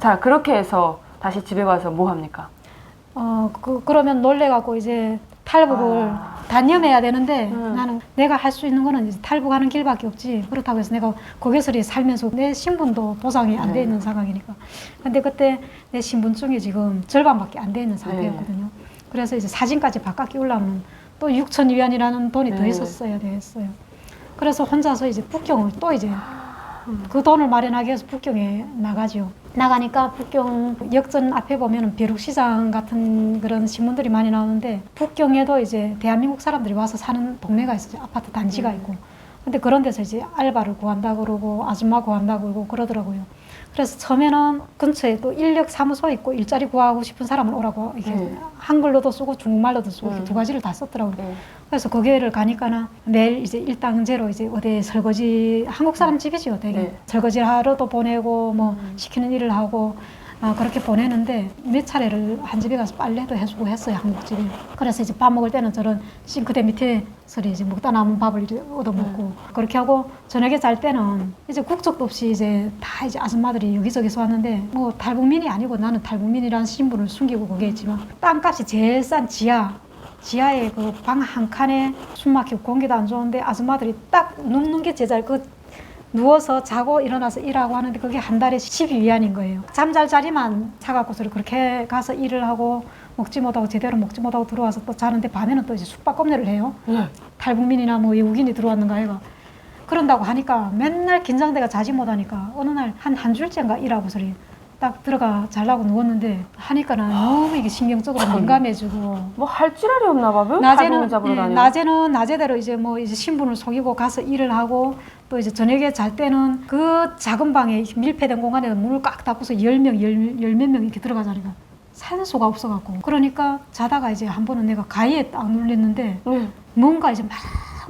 자, 그렇게 해서 다시 집에 와서 뭐 합니까? 그러면 놀래갖고 이제 탈북을 단념해야 되는데 나는 내가 할 수 있는 거는 이제 탈북하는 길밖에 없지. 그렇다고 해서 내가 거기서 살면서 내 신분도 보장이 안 돼 있는 상황이니까. 근데 그때 내 신분증이 지금 절반밖에 안 돼 있는 상태였거든요. 그래서 이제 사진까지 바깥 끼우려면 또 6천 위안이라는 돈이 더 있었어야 됐어요. 그래서 혼자서 이제 북경을 또 이제 그 돈을 마련하기 위해서 북경에 나가죠. 나가니까 북경 역전 앞에 보면은 벼룩시장 같은 그런 신문들이 많이 나오는데 북경에도 이제 대한민국 사람들이 와서 사는 동네가 있어요. 아파트 단지가 있고. 근데 그런 데서 이제 알바를 구한다 그러고 아줌마 구한다 그러고 그러더라고요. 그래서 처음에는 근처에 또 인력 사무소 있고 일자리 구하고 싶은 사람은 오라고 이렇게 한글로도 쓰고 중국말로도 쓰고 이렇게 두 가지를 다 썼더라고요. 그래서 거기를 가니까는 매일 이제 일당제로 이제 어디 설거지 한국 사람 집이죠, 되게 설거지를 하러도 보내고 뭐 시키는 일을 하고 그렇게 보내는데 몇 차례를 한 집에 가서 빨래도 해주고 했어요, 한국집에. 그래서 이제 밥 먹을 때는 저런 싱크대 밑에서 이제 먹다 남은 밥을 이제 얻어먹고 그렇게 하고 저녁에 잘 때는 이제 국적도 없이 이제 다 이제 아줌마들이 여기저기서 왔는데 뭐 탈북민이 아니고 나는 탈북민이라는 신분을 숨기고 거기에 있지만 땅값이 제일 싼 지하에 그 방 한 칸에 숨 막히고 공기도 안 좋은데 아줌마들이 딱 눕는 게 제자리 누워서 자고 일어나서 일하고 하는데 그게 한 달에 12위안인 거예요. 잠잘 자리만 사갖고서 그렇게 가서 일을 하고 먹지 못하고 제대로 먹지 못하고 들어와서 또 자는데 밤에는 또 이제 숙박검내를 해요. 탈북민이나 뭐 외국인이 들어왔는가 해가. 그런다고 하니까 맨날 긴장돼가 자지 못하니까 어느 날 한 주일째인가 일하고 소리 딱 들어가 자려고 누웠는데 하니까는 너무 이게 신경적으로 민감해지고 뭐 할 줄 알이 없나 봐요. 낮에는 낮에대로 이제 뭐 이제 신분을 속이고 가서 일을 하고 또 이제 저녁에 잘 때는 그 작은 방에 밀폐된 공간에 문을 꽉 닫고서 10명, 열 몇 명 이렇게 들어가자니까 산소가 없어갖고 그러니까 자다가 이제 한 번은 내가 가위에 딱 눌렸는데 뭔가 이제 막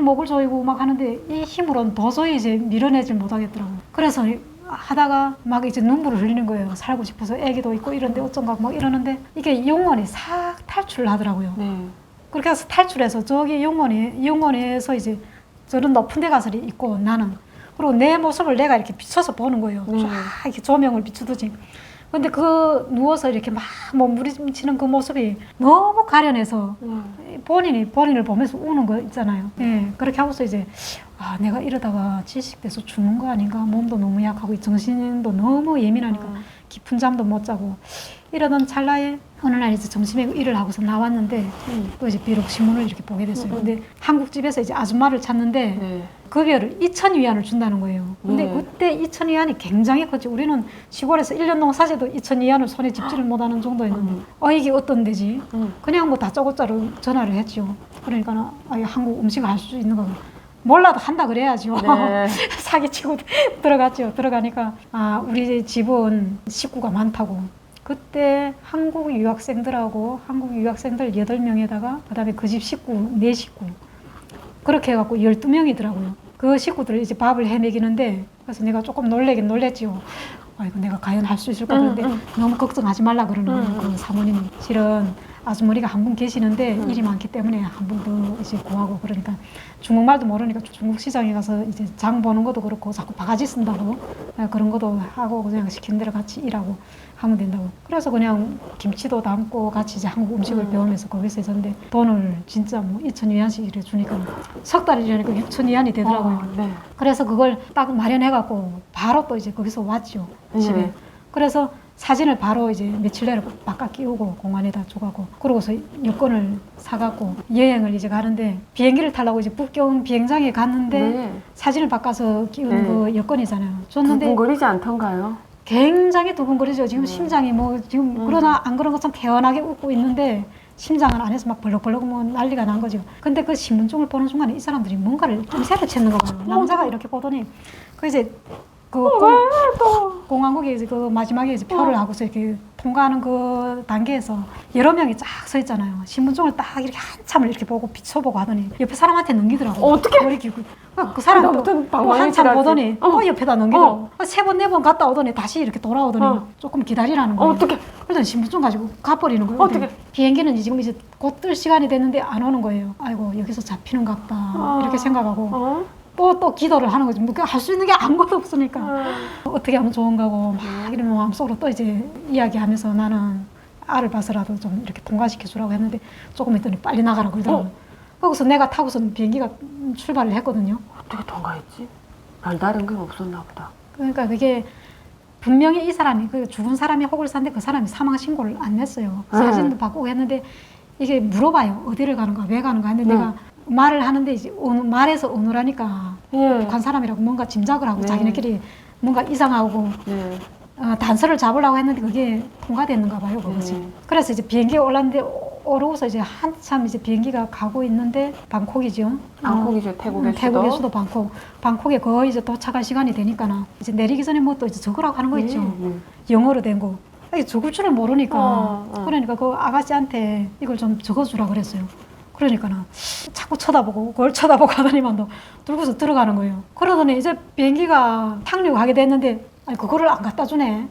목을 조이고 막 하는데 이 힘으로는 도저히 이제 밀어내질 못하겠더라고요. 그래서 하다가 막 이제 눈물을 흘리는 거예요. 살고 싶어서 애기도 있고 이런데 어쩐가 막 이러는데 이게 영혼이 싹 탈출을 하더라고요. 그렇게 해서 탈출해서 저기 영혼에서 이제 저런 높은 데 가서 있고 나는 그리고 내 모습을 내가 이렇게 비춰서 보는 거예요. 쫙 이렇게 조명을 비추듯이. 근데 그 누워서 이렇게 막 몸부림치는 그 모습이 너무 가련해서 본인을 보면서 우는 거 있잖아요. 예, 그렇게 하고서 이제 내가 이러다가 질식돼서 죽는 거 아닌가. 몸도 너무 약하고 정신도 너무 예민하니까 깊은 잠도 못 자고 이러던 찰나에 어느 날 이제 점심에 일을 하고서 나왔는데 또 이제 비록 신문을 이렇게 보게 됐어요. 근데 한국집에서 이제 아줌마를 찾는데 급여를 2,000위안을 준다는 거예요. 근데 그때 2,000위안이 굉장히 컸죠. 우리는 시골에서 1년 농사지도 2,000위안을 손에 집지를 못하는 정도였는데 이게 어떤 데지? 그냥 뭐 다짜고짜로 전화를 했죠. 그러니까 한국 음식 할 수 있는 거 몰라도 한다 그래야죠. 사기치고 들어갔죠. 들어가니까 우리 집은 식구가 많다고. 그때 한국 유학생들하고 한국 유학생들 8명에다가 그다음에 그 집 식구 4식구 그렇게 해갖고 12명이더라고요. 그 식구들 이제 밥을 해먹이는데 그래서 내가 조금 놀래긴 놀랬지요. 이거 내가 과연 할 수 있을까 그런데 너무 걱정하지 말라 그러는 거예요. 그 사모님이 실은 아주머니가 한 분 계시는데 일이 많기 때문에 한 분 더 이제 구하고 그러니까 중국말도 모르니까 중국 시장에 가서 이제 장 보는 것도 그렇고 자꾸 바가지 쓴다고 그런 것도 하고 그냥 시키는 대로 같이 일하고 하면 된다고. 그래서 그냥 김치도 담고 같이 이제 한국 음식을 배우면서 거기서 있었는데 돈을 진짜 뭐 2,000위안씩 이래 주니까 석 달이라니까 6,000위안이 되더라고요. 그래서 그걸 딱 마련해갖고 바로 또 이제 거기서 왔죠. 집에. 그래서 사진을 바로 이제 며칠 내로 바깥 끼우고 공안에다 줘가고 그러고서 여권을 사갖고 여행을 이제 가는데 비행기를 타려고 이제 북경 비행장에 갔는데 사진을 바꿔서 끼운 그 여권이잖아요. 줬는데 두근거리지 않던가요? 굉장히 두근거리죠. 지금 심장이 뭐 지금 그러나 안 그런 것처럼 태연하게 웃고 있는데 심장은 안에서 막 벌렁벌렁 뭐 난리가 난 거죠. 근데 그 신분증을 보는 순간에 이 사람들이 뭔가를 좀 새로 찾는 거 봐요. 남자가 이렇게 보더니 그 이제 공항국에 이제 그 마지막에 이제 표를 하고서 이렇게 통과하는 그 단계에서 여러 명이 쫙 서 있잖아요. 신분증을 딱 이렇게 한참을 이렇게 보고 비춰보고 하더니 옆에 사람한테 넘기더라고요. 어떻게? 머리 기고 그 사람도 한참 보더니 또 옆에다 넘기더라고. 3번, 4번 갔다 오더니 다시 이렇게 돌아오더니 조금 기다리라는 거예요. 어떻게? 그러더니 신분증 가지고 가버리는 거예요. 어떻게? 비행기는 지금 이제 곧 뜰 시간이 됐는데 안 오는 거예요. 아이고 여기서 잡히는갑다 이렇게 생각하고 또 기도를 하는 거지. 뭐 할 수 있는 게 아무것도 없으니까 어떻게 하면 좋은가고 막 이러면 마음속으로 또 이제 이야기하면서 나는 알을 봐서라도 좀 이렇게 통과시켜 주라고 했는데 조금 있더니 빨리 나가라고 그러더라고요. 거기서 내가 타고서 비행기가 출발을 했거든요. 어떻게 통과했지? 별다른 게 없었나 보다. 그러니까 그게 분명히 이 사람이 그 죽은 사람이 호글사인데 그 사람이 사망 신고를 안 냈어요. 사진도 바꾸고 했는데 이게 물어봐요. 어디를 가는가 왜 가는가 했는데 내가 말을 하는데 이제 말에서 오느라니까 북한 사람이라고 뭔가 짐작을 하고 자기네끼리 뭔가 이상하고 단서를 잡으려고 했는데 그게 통과됐는가 봐요, 그것이. 그래서 이제 비행기에 올랐는데 오르고서 이제 한참 이제 비행기가 가고 있는데 방콕이죠. 방콕이죠, 태국의 수도. 태국의 수도 방콕에 거의 이제 도착할 시간이 되니까 이제 내리기 전에 뭐 또 이제 적으라고 하는 거 있죠. 영어로 된 거. 아니, 적을 줄을 모르니까. 그러니까 그 아가씨한테 이걸 좀 적어주라 그랬어요. 그러니까는 자꾸 쳐다보고 그걸 쳐다보고 하더니만 또 들고서 들어가는 거예요. 그러더니 이제 비행기가 착륙하게 됐는데 아니 그거를 안 갖다 주네.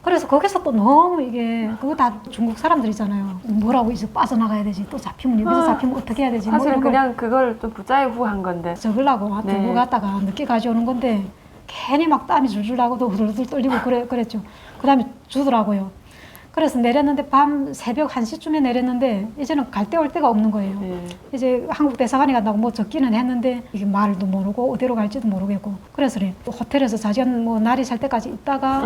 그래서 거기서 또 너무 이게 그거 다 중국 사람들이잖아요. 뭐라고 이제 빠져나가야 되지? 또 잡히면 여기서 잡히면 어떻게 해야 되지? 사실은 뭐 그냥 그걸 좀 부자이후 한 건데. 적으려고 들고 갔다가 늦게 가져오는 건데 괜히 막 땀이 줄줄 나고도 후들후들 떨리고 그랬죠. 그 다음에 주더라고요. 그래서 내렸는데 밤 새벽 1시쯤에 내렸는데 이제는 갈 데 올 데가 없는 거예요. 이제 한국 대사관에 간다고 뭐 적기는 했는데 이게 말도 모르고 어디로 갈지도 모르겠고 그래서 호텔에서 자전 뭐 날이 살 때까지 있다가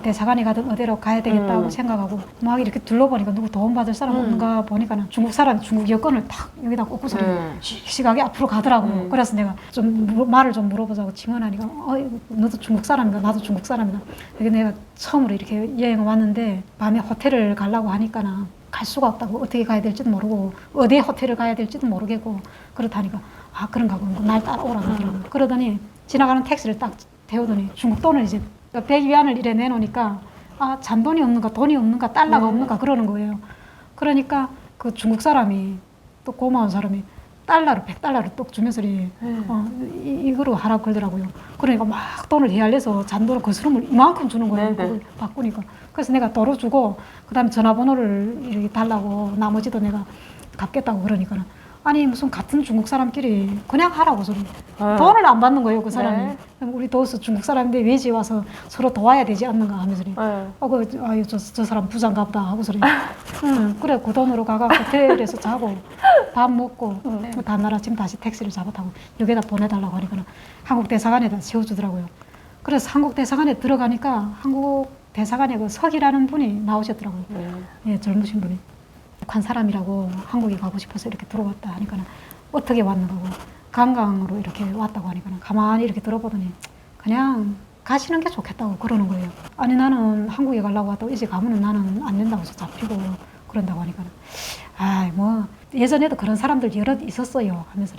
대사관에 가든 어디로 가야 되겠다고 생각하고 막 이렇게 둘러보니까 누구 도움받을 사람 없는가 보니까는 중국 사람 중국 여권을 탁 여기다 꽂고서 씩씩하게 앞으로 가더라고요. 그래서 내가 좀 말을 좀 물어보자고 징언하니까 너도 중국 사람인가 나도 중국 사람이다. 이게 내가 처음으로 이렇게 여행을 왔는데 밤에 호텔을 가려고 하니까는 갈 수가 없다고 어떻게 가야 될지도 모르고 어디에 호텔을 가야 될지도 모르겠고 그렇다니까 아 그런가 보면 날 따라오라고 그러더라고요. 그러더니 지나가는 택시를 딱 태우더니 중국 돈을 이제 100위안을 이래 내놓으니까 아 잔돈이 없는가 돈이 없는가 달러가 없는가 그러는 거예요. 그러니까 그 중국 사람이 또 고마운 사람이 달러를 100달러를 똑 주면서 이거로 하라고 그러더라고요. 그러니까 막 돈을 헤알려서 잔돈을 거스름을 이만큼 주는 거예요. 그걸 바꾸니까. 그래서 내가 도로 주고 그다음에 전화번호를 이렇게 달라고 나머지도 내가 갚겠다고 그러니까 아니 무슨 같은 중국 사람끼리 그냥 하라고 소리. 돈을 안 받는 거예요 그 사람이. 우리 도서 중국 사람인데 외지에 와서 서로 도와야 되지 않는가 하면서 저 사람 부자인가 보다 하고 소리. 그래 그 돈으로 가가 호텔에서 자고 밥 먹고 다음날 아침 다시 택시를 잡아타고 여기다 보내달라고 하니까 한국 대사관에다 세워주더라고요. 그래서 한국 대사관에 들어가니까 한국 대사관에 그 석이라는 분이 나오셨더라고요. 예, 젊으신 분이. 북한 사람이라고 한국에 가고 싶어서 이렇게 들어왔다 하니까 어떻게 왔는가 고 관광으로 이렇게 왔다고 하니까 가만히 이렇게 들어보더니 그냥 가시는 게 좋겠다고 그러는 거예요. 아니 나는 한국에 가려고 왔다고 이제 가면은 나는 안 된다고 해서 잡히고 그런다고 하니까 아 뭐 예전에도 그런 사람들 여럿 있었어요 하면서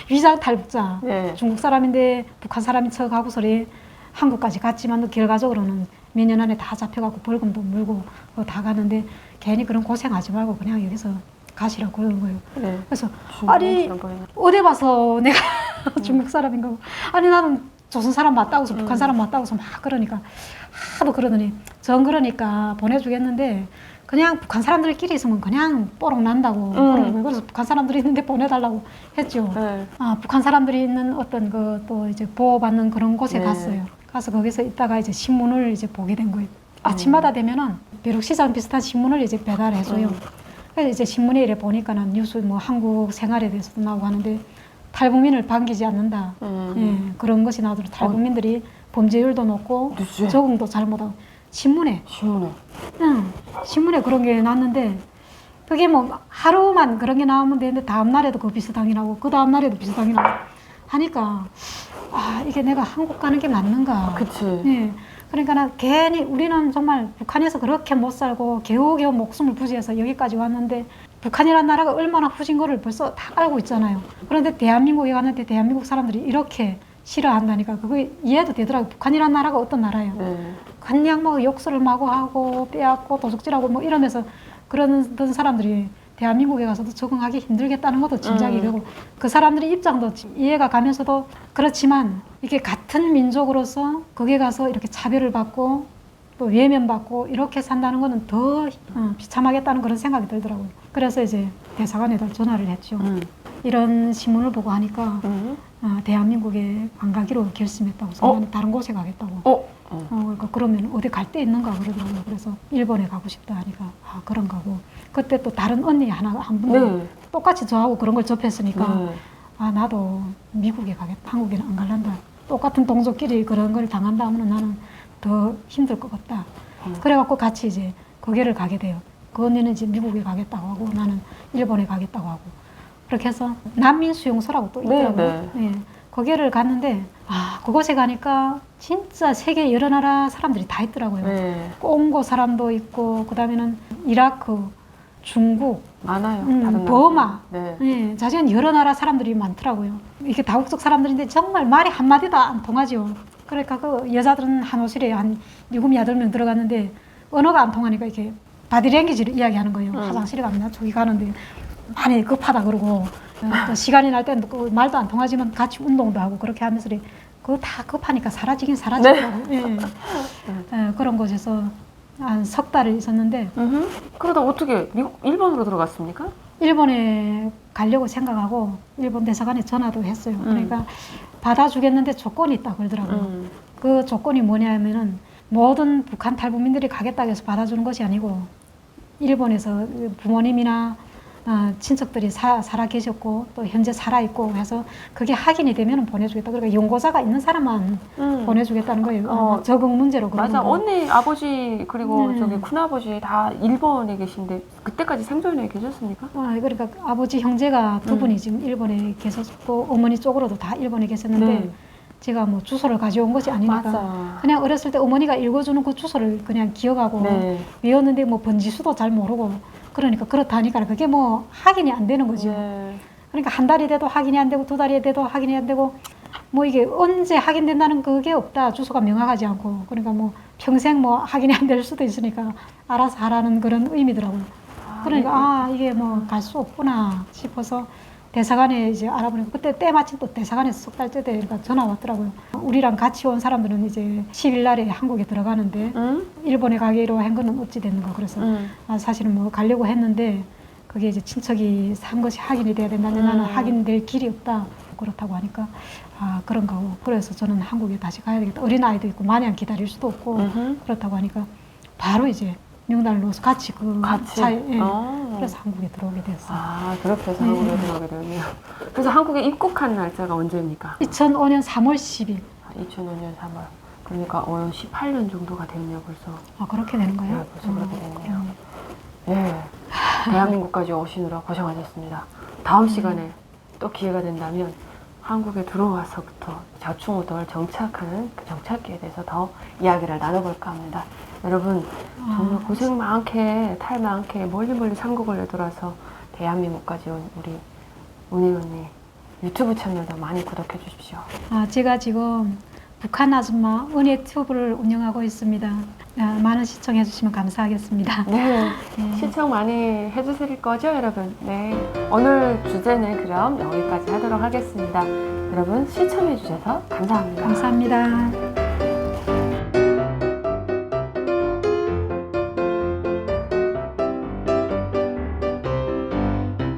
위장 탈북자 중국 사람인데 북한 사람인 척 하고 소리 한국까지 갔지만 결과적으로는 몇 년 안에 다 잡혀갖고 벌금도 물고 다 가는데 괜히 그런 고생하지 말고 그냥 여기서 가시라고 그러는 거예요. 그래서 아니 어디 봐서 내가 중국 사람인가 아니 나는 조선 사람 맞다고 해서 북한 사람 맞다고 해서 막 그러니까 하도 그러더니 전 그러니까 보내주겠는데 그냥 북한 사람들끼리 있으면 그냥 뽀록 난다고 그러는 거예요. 그래서 북한 사람들이 있는데 보내달라고 했죠. 아, 북한 사람들이 있는 어떤 그 또 이제 보호받는 그런 곳에 갔어요. 가서 거기서 있다가 이제 신문을 이제 보게 된 거예요. 아침마다 되면은 벼룩시장 비슷한 신문을 이제 배달해줘요. 그래서 이제 신문에 이래 보니까는 뉴스 뭐 한국 생활에 대해서도 나오고 하는데 탈북민을 반기지 않는다. 예, 그런 것이 나오더라고요. 탈북민들이 범죄율도 높고 적응도 잘못하고 신문에 그런 게 났는데 그게 뭐 하루만 그런 게 나오면 되는데 다음 날에도 그 비슷하게 나오고 그 다음 날에도 비슷하게 나오고 하니까 아 이게 내가 한국 가는 게 맞는가. 그치. 예. 그러니까 괜히 우리는 정말 북한에서 그렇게 못 살고 겨우겨우 목숨을 부지해서 여기까지 왔는데 북한이라는 나라가 얼마나 후진 거를 벌써 다 알고 있잖아요. 그런데 대한민국에 갔는데 대한민국 사람들이 이렇게 싫어한다니까 그거 이해도 되더라고요. 북한이라는 나라가 어떤 나라예요. 그냥 뭐 욕설을 마구 하고 빼앗고 도둑질하고 뭐 이러면서 그러던 사람들이 대한민국에 가서도 적응하기 힘들겠다는 것도 짐작이 되고 그 사람들의 입장도 이해가 가면서도 그렇지만 이게 같은 민족으로서 거기에 가서 이렇게 차별을 받고 또 외면받고 이렇게 산다는 거는 더 비참하겠다는 그런 생각이 들더라고요. 그래서 이제 대사관에다 전화를 했죠. 이런 신문을 보고 하니까 음. 대한민국에 안 가기로 결심했다고. 그래서 나는 다른 곳에 가겠다고. 그러니까 그러면 어디 갈 데 있는가 그러더라고요. 그래서 일본에 가고 싶다 하니까 그런가 하고. 그때 또 다른 언니 한 분 네. 똑같이 저하고 그런 걸 접했으니까 네. 나도 미국에 가겠다. 한국에는 안 갈란다. 똑같은 동족끼리 그런 걸 당한다면 나는 더 힘들 것 같다. 그래갖고 같이 이제 거기를 가게 돼요. 그 언니는 이제 미국에 가겠다고 하고 나는 일본에 가겠다고 하고 그렇게 해서 난민 수용소라고 또 있더라고요. 네. 예. 거기를 갔는데 그곳에 가니까 진짜 세계 여러 나라 사람들이 다 있더라고요. 네. 꽁고 사람도 있고 그다음에는 이라크, 중국, 많아요. 다른 버마, 나라. 네. 예, 자세한 여러 나라 사람들이 많더라고요. 이게 다국적 사람들인데 정말 말이 한마디도 안 통하죠. 그러니까 그 여자들은 한 호실에 한 7-8명 들어갔는데 언어가 안 통하니까 이렇게 바디랭귀지를 이야기하는 거예요. 화장실에 가면 저기 가는데 많이 급하다 그러고 또 시간이 날 때는 그 말도 안 통하지만 같이 운동도 하고 그렇게 하면서 그거 다 급하니까 사라지긴 사라지더라고요. 네. 예, 그런 곳에서 한 석 달을 있었는데 그러다 어떻게 일본으로 들어갔습니까? 일본에 가려고 생각하고 일본 대사관에 전화도 했어요. 그러니까 받아주겠는데 조건이 있다 그러더라고요. 그 조건이 뭐냐면은 모든 북한 탈북민들이 가겠다고 해서 받아주는 것이 아니고 일본에서 부모님이나 친척들이 살아 계셨고 또 현재 살아 있고 해서 그게 확인이 되면 보내주겠다. 그러니까 연고자가 있는 사람만 보내주겠다는 거예요. 적응 문제로 그런 맞아. 거. 언니 아버지 그리고 네. 저기 큰아버지 다 일본에 계신데 그때까지 생존에 계셨습니까? 그러니까 아버지 형제가 두 분이 지금 일본에 계셨고 어머니 쪽으로도 다 일본에 계셨는데 네. 제가 뭐 주소를 가져온 것이 아니니까 맞아. 그냥 어렸을 때 어머니가 읽어주는 그 주소를 그냥 기억하고 네. 외웠는데 뭐 번지수도 잘 모르고 그러니까 그렇다니까 그게 뭐 확인이 안 되는 거죠. 네. 그러니까 한 달이 돼도 확인이 안 되고 2달이 돼도 확인이 안 되고 뭐 이게 언제 확인된다는 그게 없다. 주소가 명확하지 않고 그러니까 뭐 평생 뭐 확인이 안 될 수도 있으니까 알아서 하라는 그런 의미더라고요. 그러니까 이게 뭐 갈 수 없구나 싶어서 대사관에 이제 알아보니까 그때 때마침 또 대사관에서 석 달째 되니까 전화 왔더라고요. 우리랑 같이 온 사람들은 이제 10일 날에 한국에 들어가는데 일본에 가기로 한 거는 어찌 됐는가 그래서 사실은 뭐 가려고 했는데 그게 이제 친척이 산 것이 확인이 돼야 된다는데 나는 확인될 길이 없다 그렇다고 하니까 그런가 하고 그래서 저는 한국에 다시 가야 되겠다. 어린아이도 있고 마냥 기다릴 수도 없고 그렇다고 하니까 바로 이제 명단을 넣어서 같이 차에 그래서 한국에 들어오게 됐어요. 그렇게 해서 한국에 들어오게 되네요. 그래서 한국에 입국한 날짜가 언제입니까? 2005년 3월 10일. 2005년 3월. 그러니까 18년 정도가 됐네요, 벌써. 그렇게 되는 거예요? 네, 벌써 그렇게 됐네요. 네. 대한민국까지 오시느라 고생하셨습니다. 다음 시간에 또 기회가 된다면 한국에 들어와서부터 좌충우돌 정착하는 그 정착기에 대해서 더 이야기를 나눠볼까 합니다. 여러분 정말 고생 많게 탈 많게 멀리 삼국을 내돌아서 대한민국까지 온 우리 은희 언니 유튜브 채널도 많이 구독해 주십시오. 제가 지금 북한 아줌마 은혜 튜브를 운영하고 있습니다. 많은 시청해 주시면 감사하겠습니다. 네, 시청 많이 해주실 거죠, 여러분? 네, 오늘 주제는 그럼 여기까지 하도록 하겠습니다. 여러분 시청해 주셔서 감사합니다. 감사합니다.